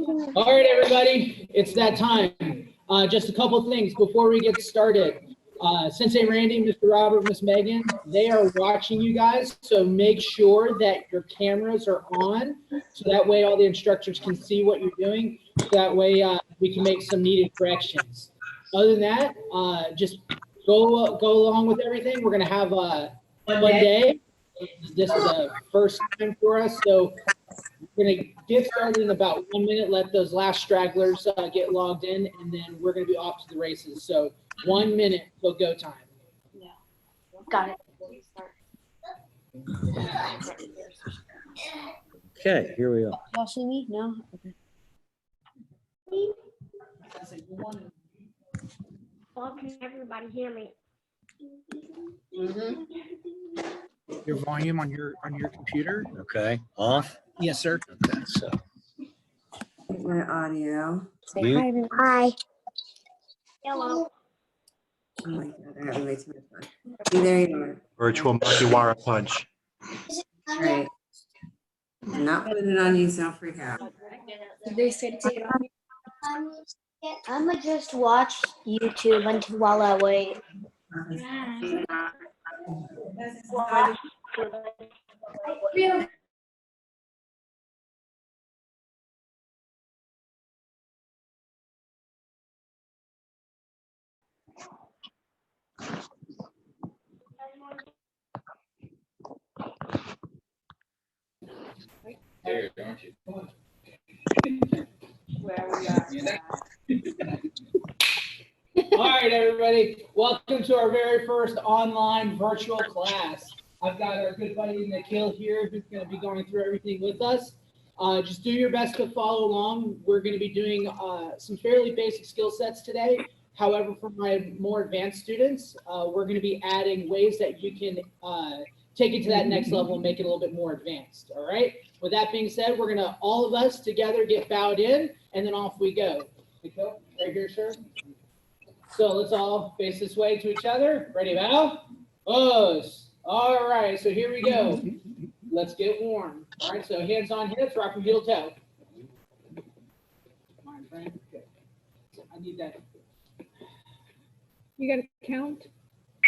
All right, everybody, it's that time. Just a couple things before we get started. Sensei Randy, Mr. Robert, Miss Megan, they are watching you guys, so make sure that your cameras are on, so that way all the instructors can see what you're doing. So that way we can make some needed corrections. Other than that, just go along with everything. We're gonna have a fun day. This is a first time for us, so we're going to get started in about 1 minute, let those last stragglers get logged in, and then we're going to be off to the races. So 1 minute till go time. Yeah. Got it. Okay, here we go. Y'all see me? No? Okay. Well, can everybody hear me? Your volume on your computer? Okay, off. Yes, sir. Okay, so My audio. Say Mute. hi, everyone. Hi. Hello. Oh my God, I have way too much fun. See, there you are. Virtual Makiwara punch. All right. I'm not putting it on you, so don't freak out. Did they say to take it off? I'm gonna just watch YouTube until while I wait. There, don't you? All right, everybody. Welcome to our very first online virtual class. I've got our good buddy Nikhil here who's going to be going through everything with us. Just do your best to follow along. We're going to be doing some fairly basic skill sets today. However, for my more advanced students, we're going to be adding ways that you can take it to that next level and make it a little bit more advanced. All right. With that being said, we're going to all of us together get bowed in, and then off we go. Nikhil, right here, sir. So let's all face this way to each other. Ready, bow? Pose. All right, so here we go. Let's get warm. All right, so hands on hips, rock from heel to toe. Come on, friend. Okay. I need that. You got to count.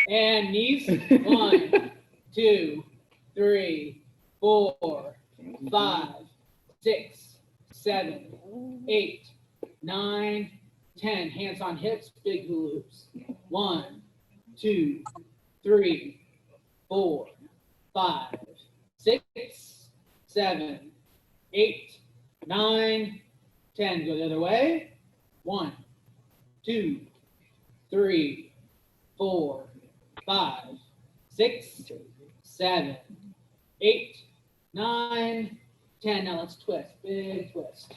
And knees. 1, 2, 3, 4, 5, 6, 7, 8, 9, 10. Hands on hips, big hula hoops. 1, 2, 3, 4, 5, 6, 7, 8, 9, 10. Go the other way. 1, 2, 3, 4, 5, 6, 7, 8, 9, 10. Now let's twist. Big twist.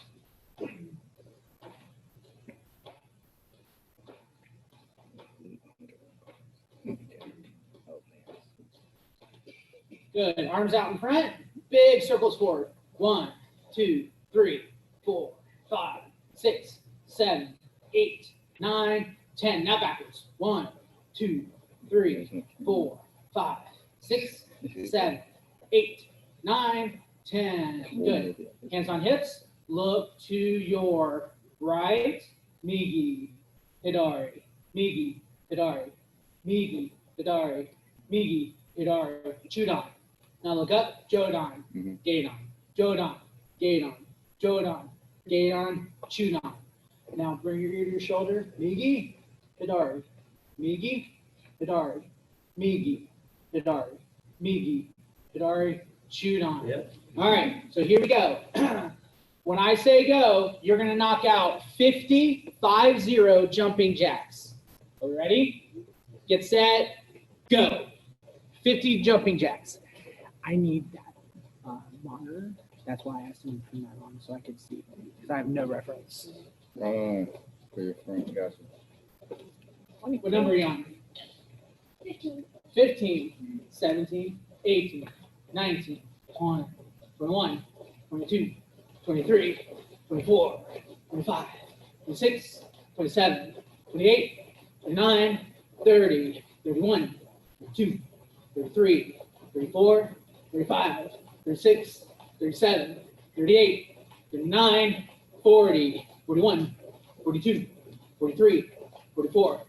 Good. Arms out in front. Big circles forward. 1, 2, 3, 4, 5, 6, 7, 8, 9, 10. Now backwards. 1, 2, 3, 4, 5, 6, 7, 8, 9, 10. Good. Hands on hips. Look to your right. Migi, Hidari, Migi, Hidari, Migi, Hidari, Migi, Hidari, Chudan. Now look up, Jodan, Gaidon, Jodan, Gaidon, Jodan, Gaidon, Chudan. Now bring your ear to your shoulder. Migi, Hidari, Migi, Hidari, Migi, Hidari, Migi, Hidari, Chudan. Yep. All right, so here we go. When I say go, you're going to knock out 50 jumping jacks. Are we ready? Get set, go. 50 jumping jacks. I need that monitor. That's why I asked him to turn that on so I could see, because I have no reference. For your friend, gotcha. What number are you on? 15, 17, 18, 19, 20, 21, 22, 23, 24, 25, 26, 27, 28, 29, 30, 31, 32, 33, 34, 35, 36, 37, 38, 39, 40, 41, 42, 43, 44,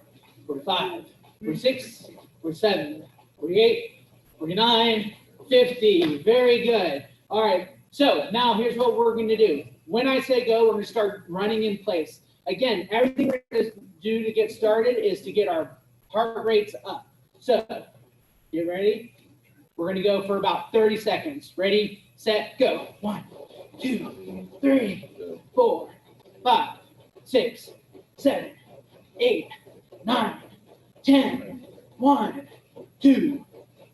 45, 46, 47, 48, 49, 50. Very good. All right. So now here's what we're going to do. When I say go, we're going to start running in place. Again, everything we're going to do to get started is to get our heart rates up. So get ready. We're going to go for about 30 seconds. Ready, set, go. 1, 2, 3, 4, 5, 6, 7, 8, 9, 10. 1, 2,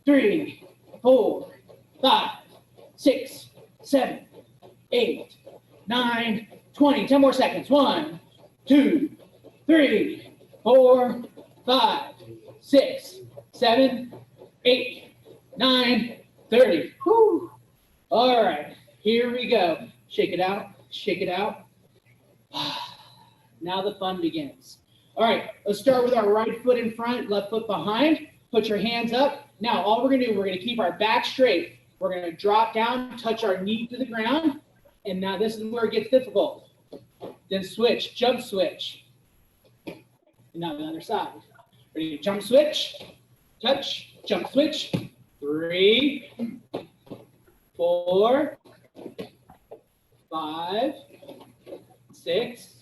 3, 4, 5, 6, 7, 8, 9, 20. 10 more seconds. 1, 2, 3, 4, 5, 6, 7, 8, 9, 30. Whew. All right, here we go. Shake it out, shake it out. Now the fun begins. All right, let's start with our right foot in front, left foot behind. Put your hands up. Now, all we're gonna do, we're gonna keep our back straight. We're gonna drop down, touch our knee to the ground. And now this is where it gets difficult. Then switch, jump switch. And now the other side. Ready, jump switch, touch, jump switch. 3, 4, 5, 6,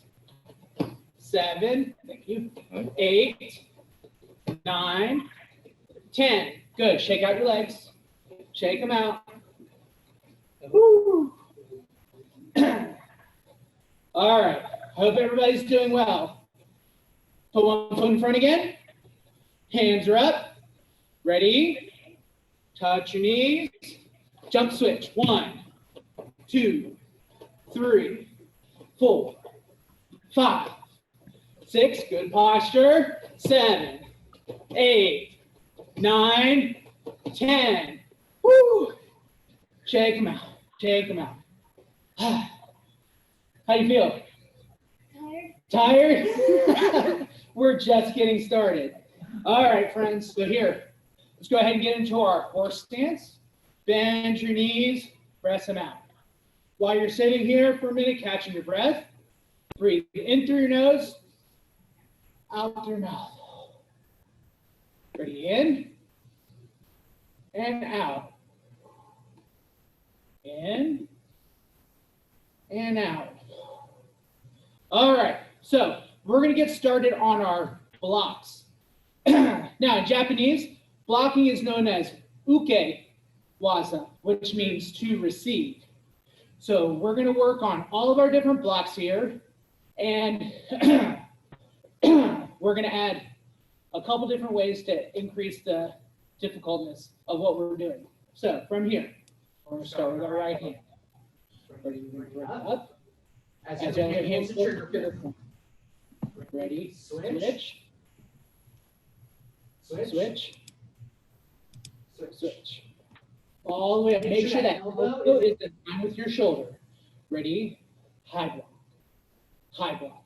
7, thank you, 8, 9, 10. Good. Shake out your legs. Shake them out. Woo. All right. Hope everybody's doing well. Put one foot in front again. Hands are up. Ready? Touch your knees. Jump switch. 1, 2, 3, 4, 5, 6. Good posture. 7, 8, 9, 10. Woo! Shake them out. Shake them out. How do you feel? Tired. Tired? We're just getting started. All right, friends. So here, let's go ahead and get into our horse stance. Bend your knees. Press them out. While you're sitting here for a minute, catching your breath, breathe in through your nose, out through your mouth. Ready, in and out. In and out. All right, so we're going to get started on our blocks. Now, in Japanese, blocking is known as uke waza, which means to receive. So we're going to work on all of our different blocks here, and we're going to add a couple different ways to increase the difficultness of what we're doing. So from here, we're going to start with our right hand. Ready, up. As your hand goes to the point. Ready, switch. Switch. Switch. All the way up. Make sure that elbow is in line with your shoulder. Ready, high block. High block.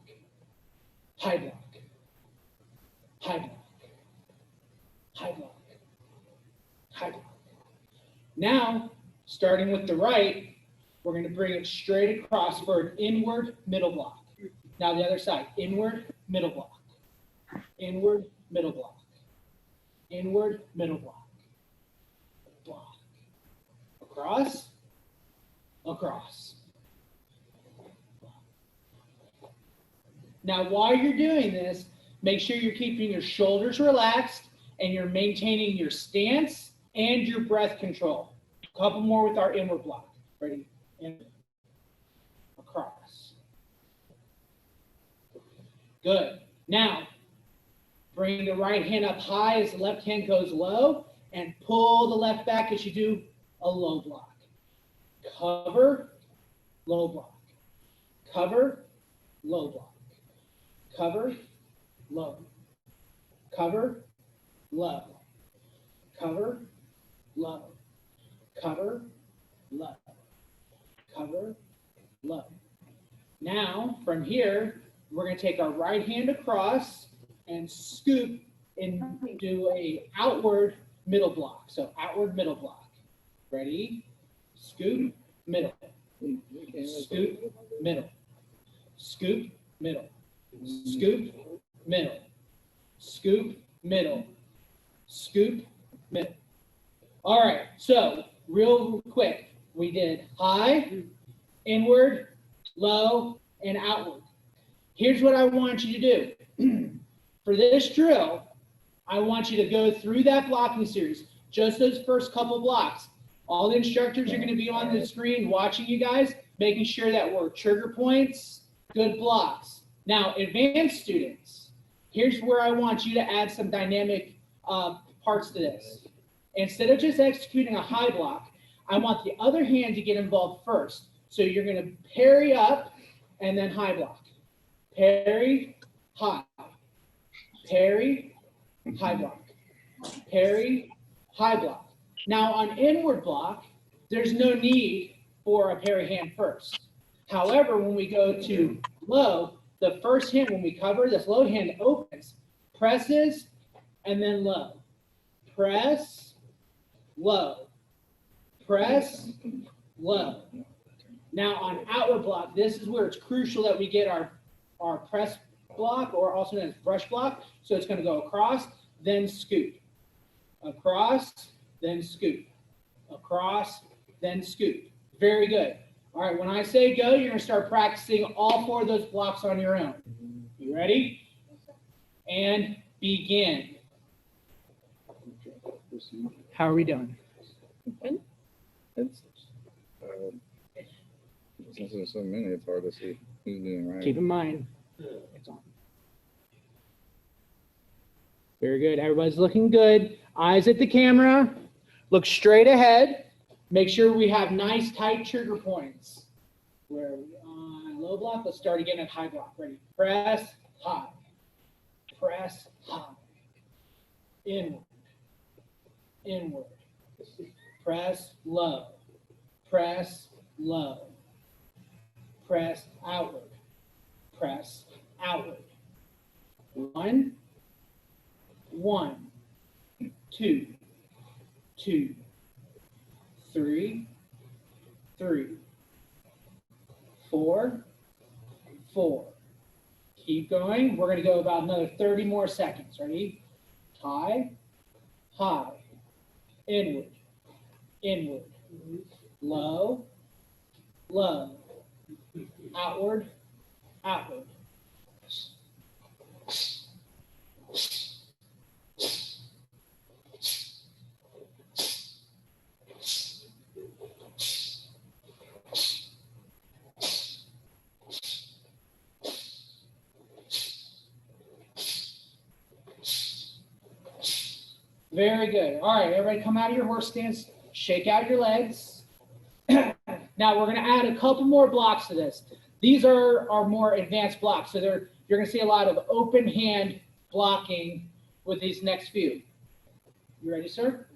High block. High block. High block. High block. Now, starting with the right, we're going to bring it straight across for an inward middle block. Now the other side, inward, middle block. Inward, middle block. Inward, middle block. Block. Across, across. Now while you're doing this, make sure you're keeping your shoulders relaxed and you're maintaining your stance and your breath control. A couple more with our inward block. Ready? In, across. Good. Now, bring the right hand up high as the left hand goes low and pull the left back as you do a low block. Cover, low block. Cover, low block. Cover, low. Cover, low. Cover, low. Cover, low. Cover, low. Now, from here, we're going to take our right hand across and scoop into a outward middle block. So outward middle block. Ready? Scoop, middle. Scoop, middle. scoop, middle, scoop, middle, scoop, middle, scoop, middle. All right, so real quick, we did high, inward, low, and outward. Here's what I want you to do. For this drill, I want you to go through that blocking series, just those first couple blocks. All the instructors are going to be on the screen watching you guys, making sure that we're trigger points, good blocks. Now, advanced students, here's where I want you to add some dynamic parts to this. Instead of just executing a high block, I want the other hand to get involved first. So you're going to parry up and then high block. Parry, high. Parry, high block. Parry, high block. Now on inward block, there's no need for a parry hand first. However, when we go to low, the first hand, when we cover, this low hand opens, presses, and then low. Press, low. Press, low. Now on outward block, this is where it's crucial that we get our press block, or also known as brush block. So it's going to go across, then scoop. Across, then scoop. Across, then scoop. Very good. All right, when I say go, you're going to start practicing all 4 of those blocks on your own. You ready? And begin. How are we doing? It's, since there's so many, it's hard to see who's doing right. Keep in mind, it's on. Very good. Everybody's looking good. Eyes at the camera. Look straight ahead. Make sure we have nice, tight trigger points. Where are we on low block? Let's start again at high block. Ready? Press, high. Press, high. Inward. Inward. Press, low. Press, low. Press, outward. Press, outward. 1, 1, 2, 2, 3, 3, 4, 4. Keep going. We're going to go about another 30 more seconds. Ready? High, high, inward, inward, low, low, outward, outward. Very good. All right, everybody come out of your horse stance, shake out your legs. Now we're going to add a couple more blocks to this. These are more advanced blocks, so you're going to see a lot of open hand blocking with these next few. You ready, sir?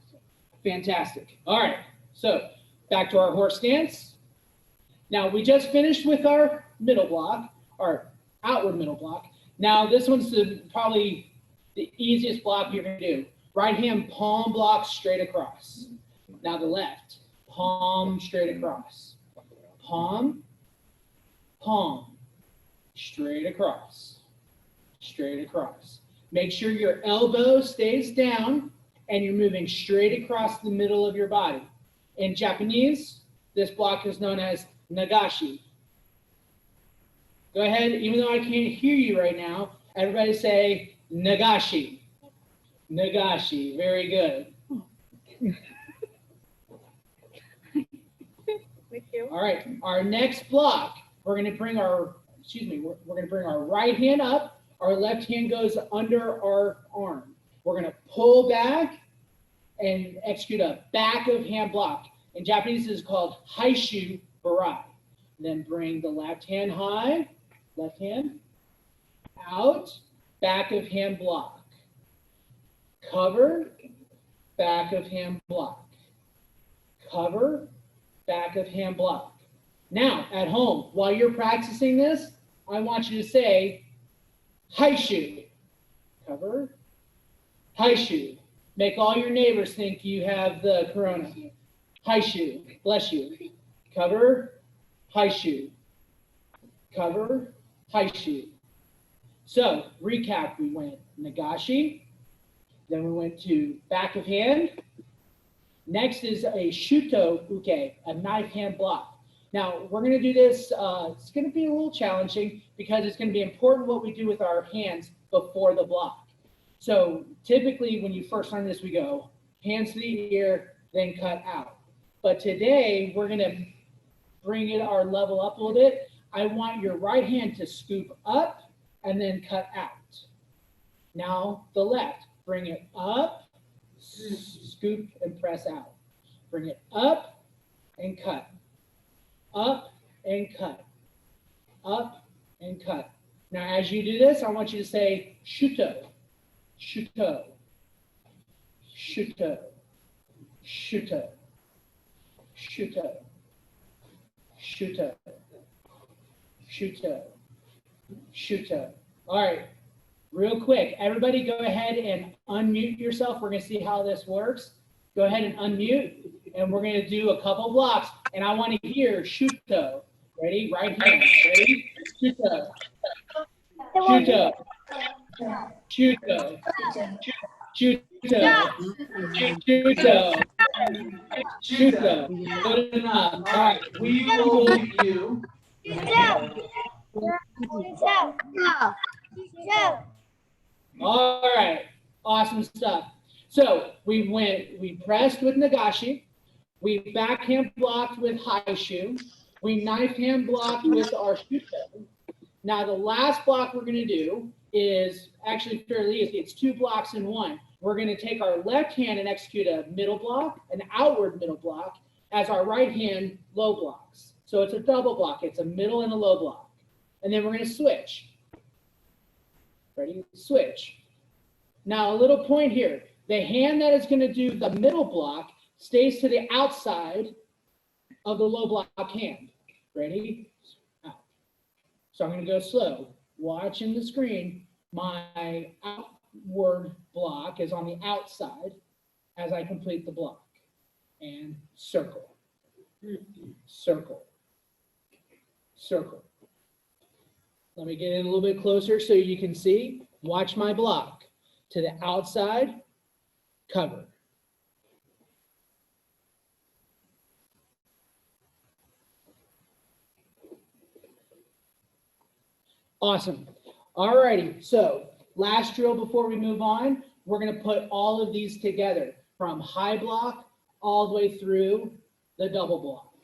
Fantastic. All right, so back to our horse stance. Now we just finished with our middle block, our outward middle block. Now this one's probably the easiest block you're going to do. Right hand palm block straight across. Now the left, palm straight across. Palm, palm, straight across. Straight across. Make sure your elbow stays down and you're moving straight across the middle of your body. In Japanese, this block is known as nagashi. Go ahead, even though I can't hear you right now, everybody say nagashi. Nagashi, very good. Thank you. All right, our next block, we're going to bring our right hand up. Our left hand goes under our arm. We're going to pull back and execute a back of hand block. In Japanese, this is called haishu barai. Then bring the left hand high, left hand out, back of hand block. Cover, back of hand block. Cover, back of hand block. Now, at home, while you're practicing this, I want you to say, haishu. Cover, haishu. Make all your neighbors think you have the corona. Haishu, bless you. Cover, haishu. Cover, Haishu. So recap, we went Nagashi, then we went to back of hand. Next is a Shuto Uke, a knife hand block. Now we're gonna do this, it's gonna be a little challenging because it's gonna be important what we do with our hands before the block. So typically when you first learn this, we go hands to the ear, then cut out. But today we're gonna bring it our level up a little bit. I want your right hand to scoop up and then cut out. Now the left, bring it up, scoop and press out. Bring it up and cut, up and cut, up and cut. Now as you do this, I want you to say shuto, shuto, shuto, shuto, shuto, shuto, shuto, shuto. All right, real quick, everybody go ahead and unmute yourself. We're gonna see how this works. Go ahead and unmute, and we're gonna do a couple blocks, and I wanna hear shuto. Ready, right hand, ready? Shuto, shuto, shuto, shuto, shuto, shuto. Good enough. All right, we will review. All right, awesome stuff. So we pressed with Nagashi, we backhand blocked with Haishu, we knife hand blocked with our Shuto. Now the last block we're gonna do is actually fairly easy. It's 2 blocks in one. We're gonna take our left hand and execute a middle block, an outward middle block, as our right hand low blocks. So it's a double block, it's a middle and a low block. And then we're gonna switch. Ready, switch. Now a little point here. The hand that is gonna do the middle block stays to the outside of the low block hand. Ready? Out. So I'm gonna go slow. Watch in the screen. My outward block is on the outside as I complete the block. And circle, circle, circle. Let me get in a little bit closer so you can see. Watch my block. To the outside, cover. Awesome. All righty, so last drill before we move on, we're gonna put all of these together from high block all the way through the double block.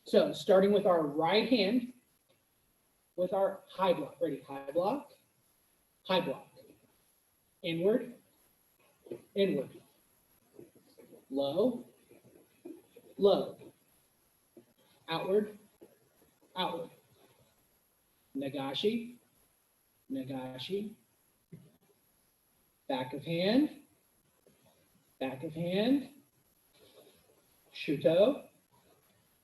So starting with our right hand, with our high block. Ready, high block, inward, inward, low, low, outward, outward, Nagashi, Nagashi, back of hand, Shuto,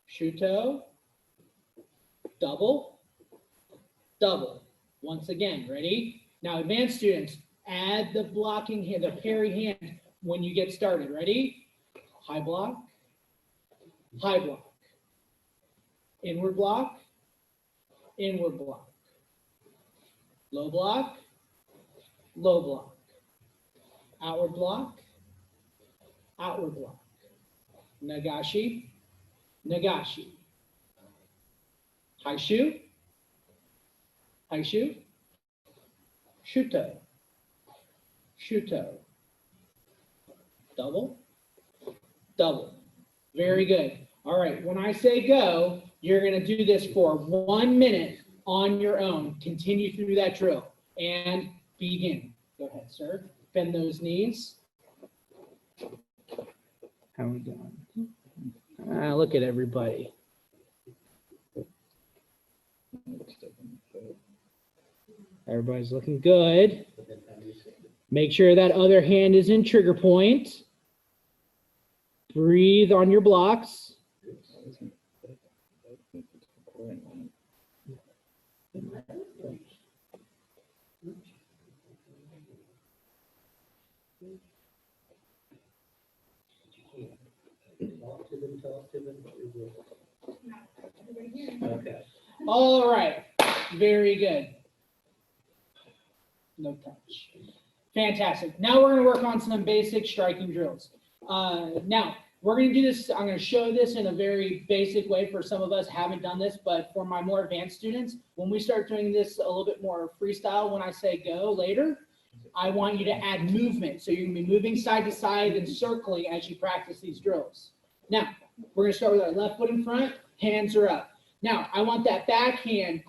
Shuto, double, double. Once again, ready? Now advanced students, add the blocking hand, the parry hand when you get started. Ready? High block, inward block, inward block, low block, low block, outward block, outward block, Nagashi, Nagashi, Haishu, Haishu, Shuto, Shuto, double, double. Very good. All right, when I say go, you're gonna do this for 1 minute on your own. Continue through that drill and begin. Go ahead, sir. Bend those knees. How are we doing? Look at everybody. Everybody's looking good. Make sure that other hand is in trigger point. Breathe on your blocks. Okay. All right. Very good. No touch. Fantastic. Now we're going to work on some basic striking drills. Now, we're going to do this. I'm going to show this in a very basic way. For some of us haven't done this, but for my more advanced students, when we start doing this a little bit more freestyle, when I say go later, I want you to add movement. So you're going to be moving side to side and circling as you practice these drills. Now, we're going to start with our left foot in front, hands are up. Now, I want that back hand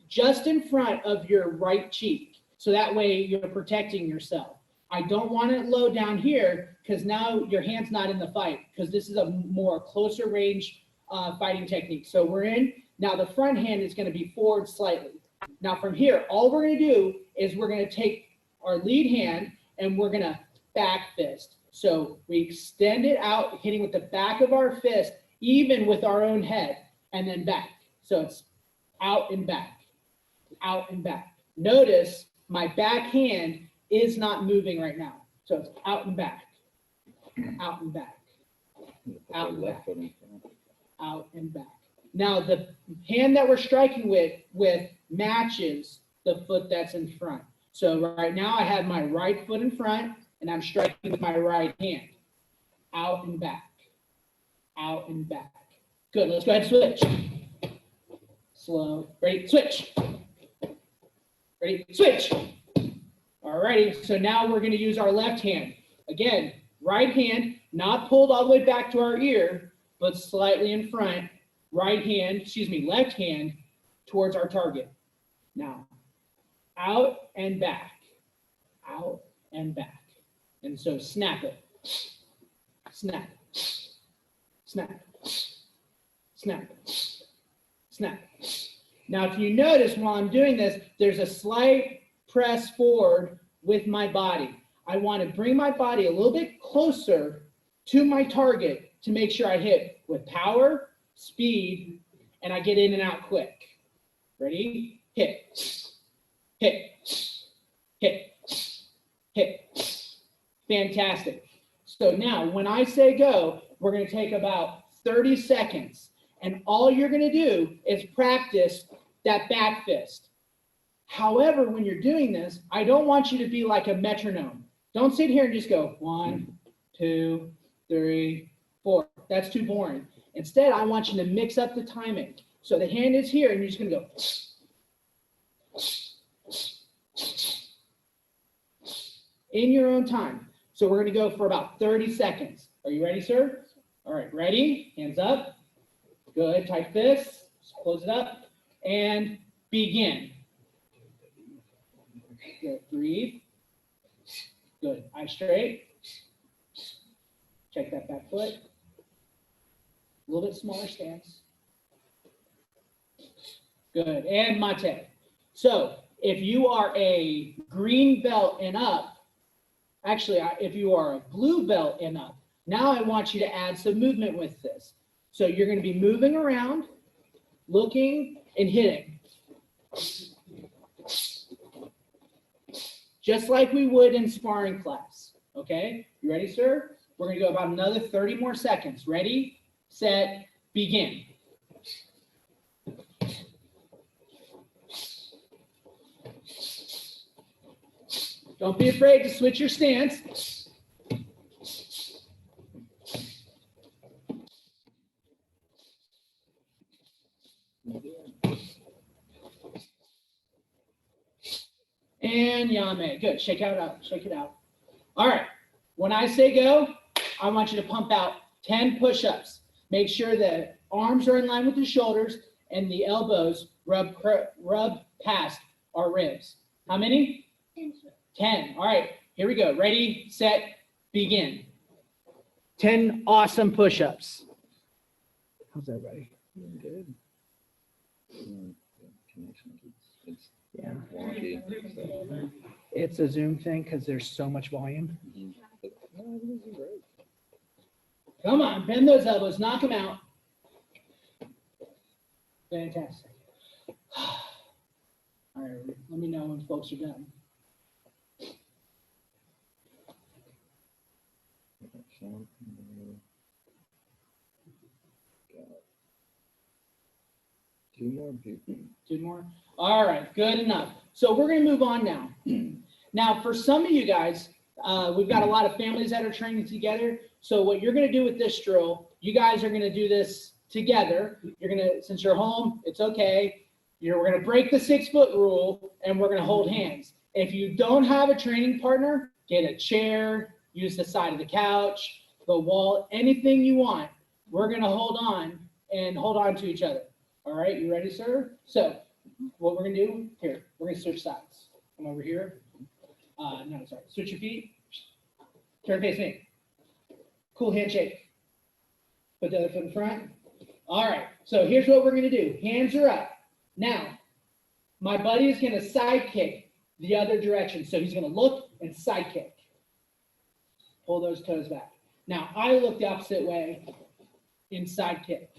just in front of your right cheek. So that way you're protecting yourself. I don't want it low down here because now your hand's not in the fight, because this is a more closer range fighting technique. So we're in. Now the front hand is going to be forward slightly. Now from here, all we're going to do is we're going to take our lead hand and we're going to back fist. So we extend it out, hitting with the back of our fist, even with our own head, and then back. So it's out and back, out and back. Notice my back hand is not moving right now. So it's out and back, out and back, out and back, out and back. Now the hand that we're striking with matches the foot that's in front. So right now I have my right foot in front and I'm striking with my right hand. Out and back, out and back. Good, let's go ahead and switch. Slow, ready, switch. Ready, switch. Alrighty, so now we're gonna use our left hand. Again, right hand, not pulled all the way back to our ear, but slightly in front. Right hand, left hand towards our target. Now, out and back, out and back. And so snap it, snap, snap, snap, snap. Now, if you notice while I'm doing this, there's a slight press forward with my body. I want to bring my body a little bit closer to my target to make sure I hit with power, speed, and I get in and out quick. Ready? Hit, hit, hit, hit. Fantastic. So now when I say go, we're going to take about 30 seconds. And all you're going to do is practice that back fist. However, when you're doing this, I don't want you to be like a metronome. Don't sit here and just go 1, 2, 3, 4. That's too boring. Instead, I want you to mix up the timing. So the hand is here and you're just going to go in your own time. So we're going to go for about 30 seconds. Are you ready, sir? All right, ready? Hands up. Good, tight fists. Close it up and begin. Good, breathe. Good, eyes straight. Check that back foot. A little bit smaller stance. Good, and mate. So if you are a green belt and up, actually, if you are a blue belt and up, now I want you to add some movement with this. So you're going to be moving around, looking, and hitting. Just like we would in sparring class. Okay, you ready, sir? We're going to go about another 30 more seconds. Ready, set, begin. Don't be afraid to switch your stance. And yame. Good. Shake it out. Shake it out. All right. When I say go, I want you to pump out 10 push-ups. Make sure the arms are in line with the shoulders and the elbows rub past our ribs. How many? 10. All right. Here we go. Ready, set, begin. 10 awesome push-ups. How's everybody? Good. Yeah. Wonky, so. It's a Zoom thing because there's so much volume. Come on, bend those elbows, knock them out. Fantastic. All right, let me know when folks are done. Two more people. Two more. All right, good enough. So we're going to move on now. Now, for some of you guys, we've got a lot of families that are training together. So what you're going to do with this drill, you guys are going to do this together. You're going to, since you're home, it's okay. We're going to break the 6-foot rule and we're going to hold hands. If you don't have a training partner, get a chair, use the side of the couch, the wall, anything you want. We're going to hold on to each other. All right, you ready, sir? So what we're going to do here, we're going to switch sides. Come over here. No, sorry. Switch your feet. Turn face me. Cool handshake. Put the other foot in front. All right, so here's what we're going to do. Hands are up. Now, my buddy is going to side kick the other direction. So he's going to look and side kick. Pull those toes back. Now, I look the opposite way in side kick.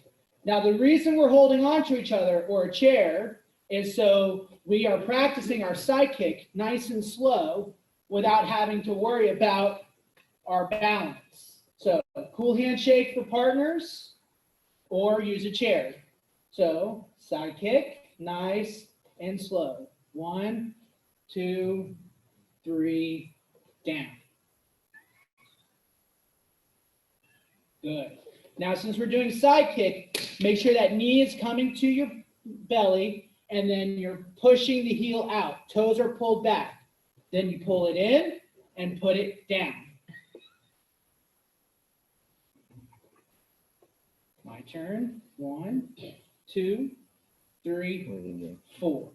Now, the reason we're holding on to each other or a chair is so we are practicing our side kick nice and slow without having to worry about our balance. So, cool handshake for partners or use a chair. So, side kick, nice and slow. 1, 2, 3, down. Good. Now, since we're doing side kick, make sure that knee is coming to your belly and then you're pushing the heel out. Toes are pulled back. Then you pull it in and put it down. My turn. 1, 2, 3, 4.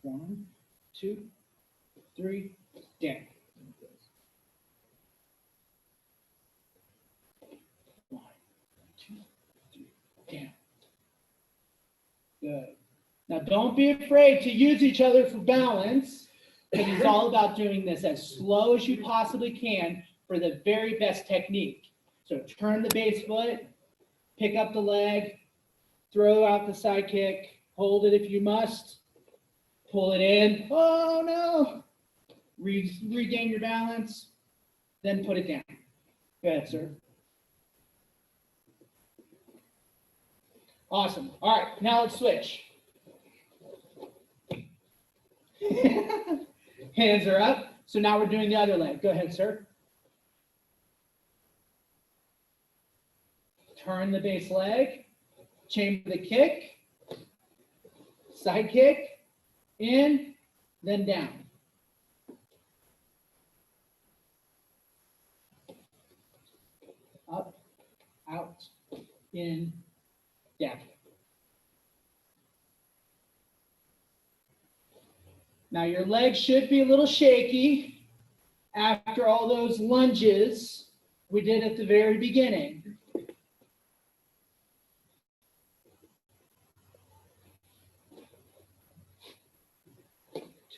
1, 2, 3, down. 1, 2, 3, down. Good. Now don't be afraid to use each other for balance, because it's all about doing this as slow as you possibly can for the very best technique. So turn the base foot, pick up the leg, throw out the side kick, hold it if you must, pull it in. Oh no! Regain your balance, then put it down. Go ahead, sir. Awesome. All right, now let's switch. Hands are up. So now we're doing the other leg. Go ahead, sir. Turn the base leg, chamber the kick, side kick, in, then down. Up, out, in, down. Now your legs should be a little shaky after all those lunges we did at the very beginning.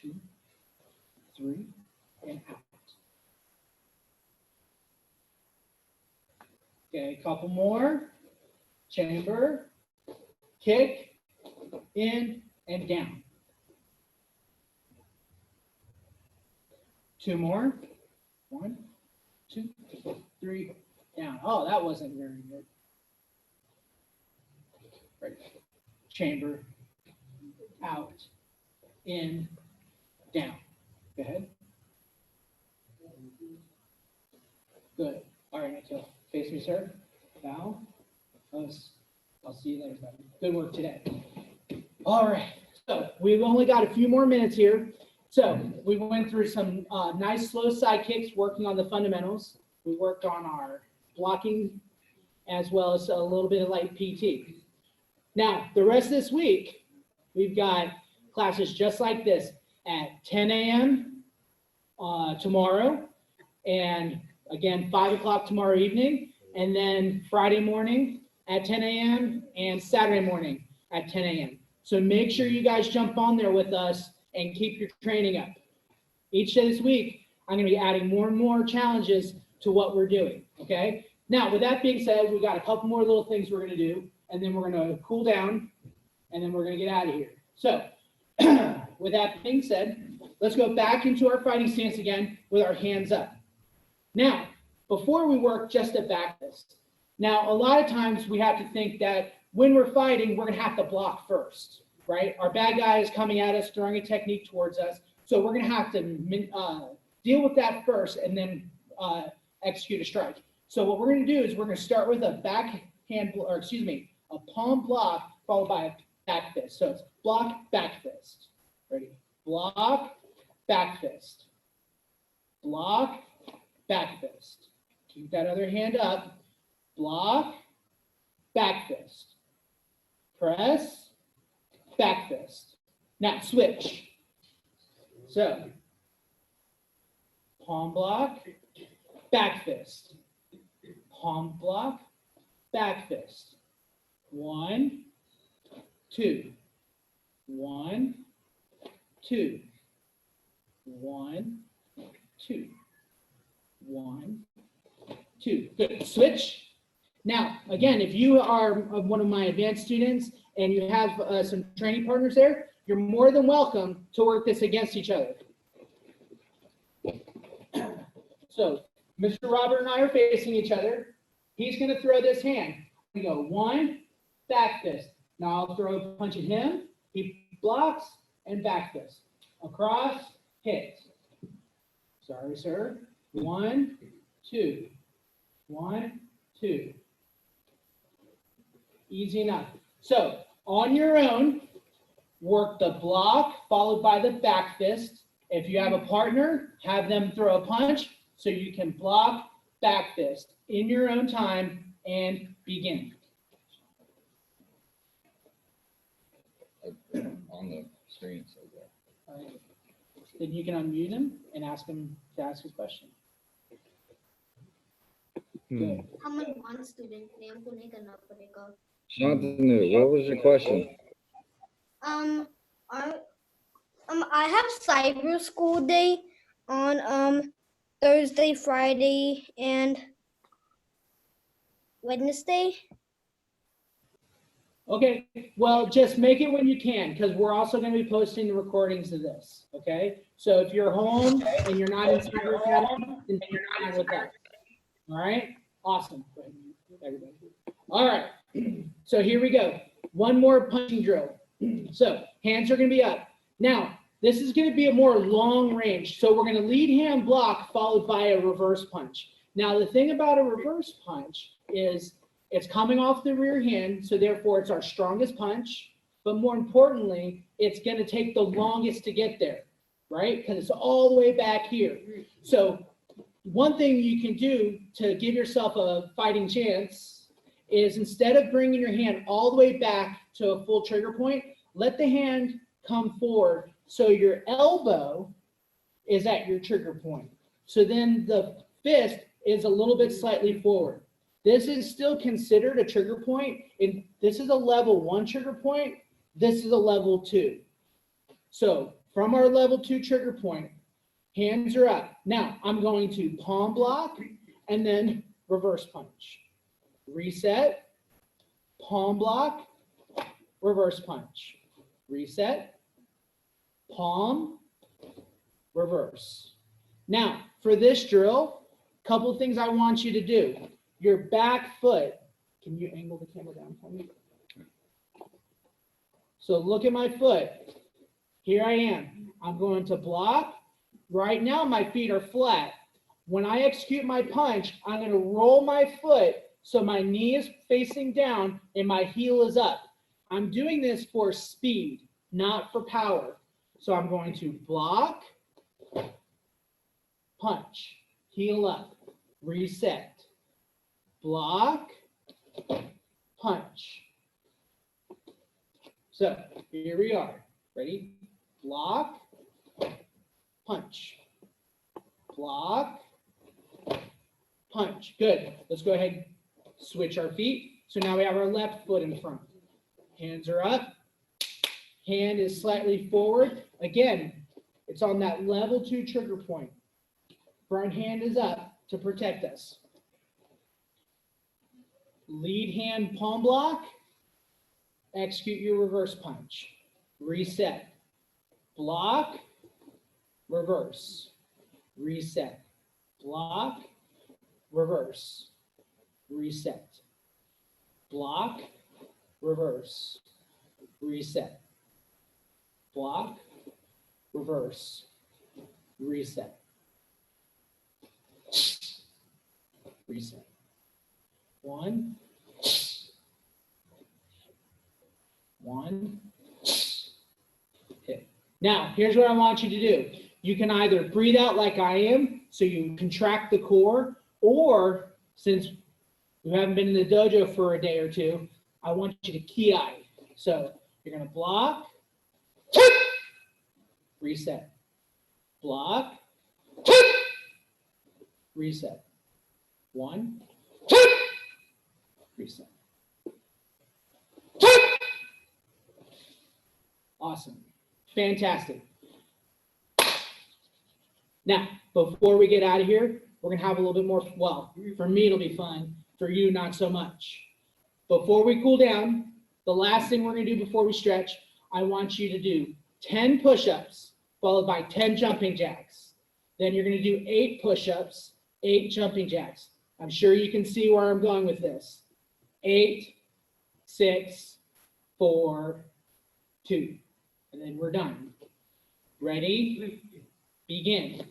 2, 3, and out. Okay, a couple more. Chamber, kick, in, and down. 2 more. 1, 2, 3, down. Oh, that wasn't very good. Right. Chamber, out, in, down. Go ahead. Good. All right, Nikhil. Face me, sir. Bow. I'll see you later, buddy. Good work today. All right. So we've only got a few more minutes here. So we went through some nice slow side kicks, working on the fundamentals. We worked on our blocking as well as a little bit of light PT. Now, the rest of this week, we've got classes just like this at 10 a.m. Tomorrow, and again, 5 o'clock tomorrow evening, and then Friday morning at 10 a.m. and Saturday morning at 10 a.m. So make sure you guys jump on there with us and keep your training up. Each day this week, I'm going to be adding more and more challenges to what we're doing, okay? Now, with that being said, we've got a couple more little things we're going to do, and then we're going to cool down, and then we're going to get out of here. So, with that being said, let's go back into our fighting stance again with our hands up. Now, before we work just a back fist, Now, a lot of times we have to think that when we're fighting, we're going to have to block first, right? Our bad guy is coming at us, throwing a technique towards us. So we're going to have to deal with that first and then execute a strike. So what we're going to do is we're going to start with a a palm block followed by a back fist. So it's block, back fist. Ready? Block, back fist. Block, back fist. Keep that other hand up. Block, back fist. Press, back fist. Now switch. So palm block, back fist. Palm block, back fist. 1, 2. 1, 2. 1, 2. 1, 2. Good. Switch. Now, again, if you are one of my advanced students and you have some training partners there, you're more than welcome to work this against each other. So Mr. Robert and I are facing each other. He's going to throw this hand. We go 1, back fist. Now I'll throw a punch at him. He blocks and back fist. Across, hit. Sorry, sir. 1, 2. 1, 2. Easy enough. So on your own, work the block followed by the back fist. If you have a partner, have them throw a punch so you can block, back fist in your own time and begin. On the screen, so yeah. All right. Then you can unmute him and ask him to ask his question. Good. I'm a one student. Name को नहीं करना पड़ेगा. Shantanu, what was your question? I have cyber school day on Thursday, Friday, and Wednesday. Okay, well, just make it when you can, because we're also going to be posting the recordings of this, okay? So if you're home and you're not in Cyber Academy, then you're not with us. All right? Awesome. Everybody. All right, so here we go. One more punching drill. So hands are going to be up. Now, this is going to be a more long range. So we're going to lead hand block followed by a reverse punch. Now, the thing about a reverse punch is it's coming off the rear hand, so therefore it's our strongest punch. But more importantly, it's going to take the longest to get there, right? Because it's all the way back here. So one thing you can do to give yourself a fighting chance is instead of bringing your hand all the way back to a full trigger point, let the hand come forward so your elbow is at your trigger point. So then the fist is a little bit slightly forward. This is still considered a trigger point, and this is a level 1 trigger point. This is a level 2. So from our level 2 trigger point, hands are up. Now I'm going to palm block and then reverse punch. Reset, palm block, reverse punch. Reset, palm, reverse. Now for this drill, a couple of things I want you to do. Your back foot, can you angle the camera down for me? So look at my foot. Here I am. I'm going to block. Right now my feet are flat. When I execute my punch, I'm going to roll my foot so my knee is facing down and my heel is up. I'm doing this for speed, not for power. So I'm going to block, punch, heel up, reset. Block, punch. So here we are. Ready? Block, punch. Block, punch. Good. Let's go ahead and switch our feet. So now we have our left foot in front. Hands are up. Hand is slightly forward. Again, it's on that level 2 trigger point. Front hand is up to protect us. Lead hand palm block, execute your reverse punch. Reset. Block, reverse. Reset. Block, reverse. Reset. block, reverse, reset. Block, reverse, reset. Reset. 1, 1. Okay. Now, here's what I want you to do. You can either breathe out like I am, so you contract the core, or since you haven't been in the dojo for a day or two, I want you to ki. So you're going to block, reset, block, reset. 1, reset. Awesome. Fantastic. Now, before we get out of here, we're going to have a little bit more, well, for me it'll be fun, for you not so much. Before we cool down, the last thing we're going to do before we stretch, I want you to do 10 push-ups followed by 10 jumping jacks. Then you're going to do 8 push-ups, 8 jumping jacks. I'm sure you can see where I'm going with this. 8, 6, 4, 2, and then we're done. Ready? Begin.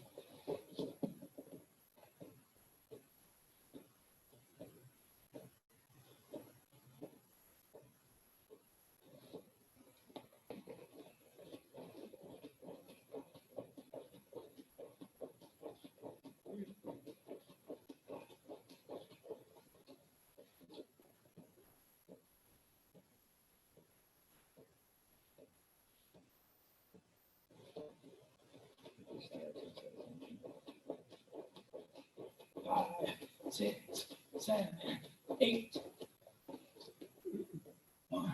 Five, 6, 7, 8. 1,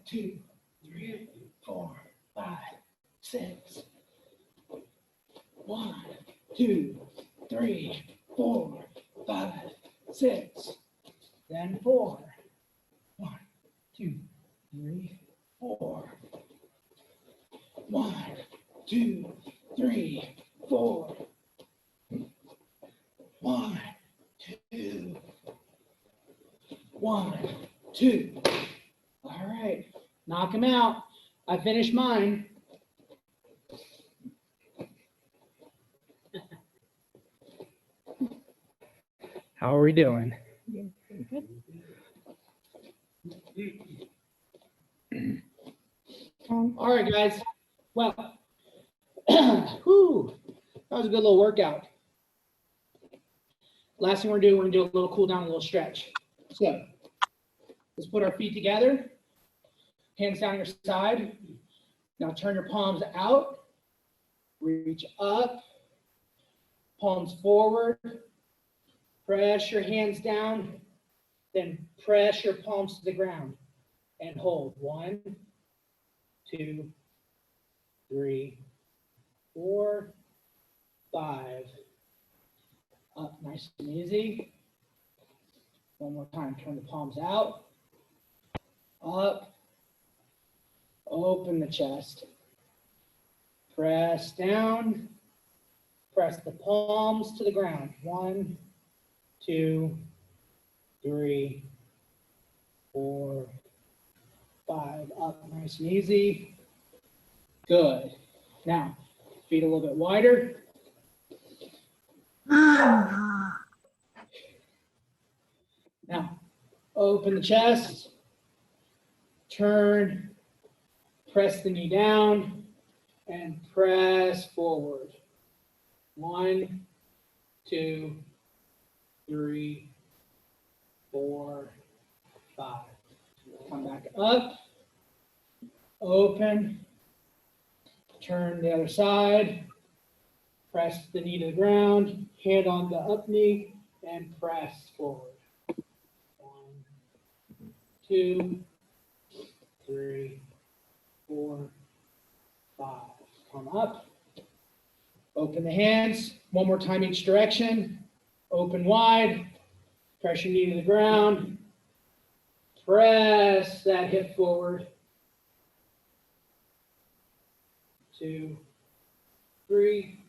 2, 3, 4, 5, 6. 1, 2, 3, 4, 5, 6. Then 4. 1, 2, 3, 4. 1, 2, 3, 4. 1, 2. 1, 2. All right, knock them out. I finished mine. How are we doing? All right, guys. Well, whew, that was a good little workout. Last thing we're going to do a little cool down, a little stretch. So let's put our feet together, hands down your side. Now turn your palms out, reach up, palms forward, press your hands down, then press your palms to the ground and hold. 1, 2, 3, 4, 5. Up nice and easy. One more time, turn the palms out, up, open the chest, press down, press the palms to the ground. 1, 2, 3, 4, 5. Up nice and easy. Good. Now, feet a little bit wider. Now, open the chest, turn, press the knee down, and press forward. 1, 2, 3, 4, 5. Come back up, open, turn the other side, press the knee to the ground, hand on the up knee, and press forward. 1, 2, 3, 4, 5. Come up. Open the hands. One more time each direction. Open wide. Press your knee to the ground. Press that hip forward. 2, 3,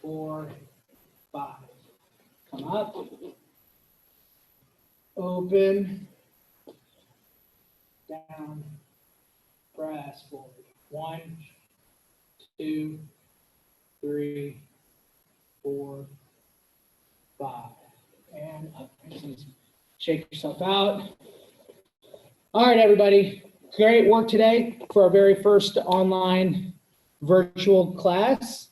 4, 5. Come up. Open. down, press forward. 1, 2, 3, 4, 5, and up. Shake yourself out. All right, everybody. Great work today for our very first online virtual class.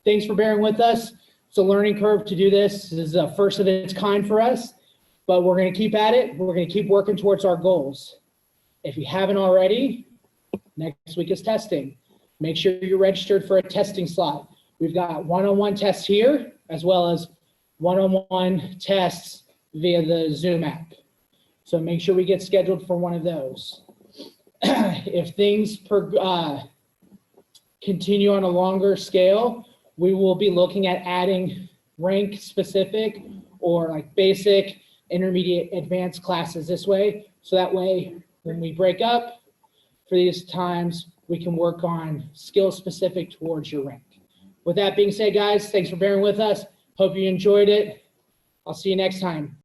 Thanks for bearing with us. It's a learning curve to do this. This is a first of its kind for us, but we're going to keep at it. We're going to keep working towards our goals. If you haven't already, next week is testing. Make sure you're registered for a testing slot. We've got one-on-one tests here, as well as one-on-one tests via the Zoom app. So make sure we get scheduled for one of those. If things continue on a longer scale, we will be looking at adding rank specific or like basic, intermediate, advanced classes this way. So that way, when we break up for these times, we can work on skill specific towards your rank. With that being said, guys, thanks for bearing with us. Hope you enjoyed it. I'll see you next time.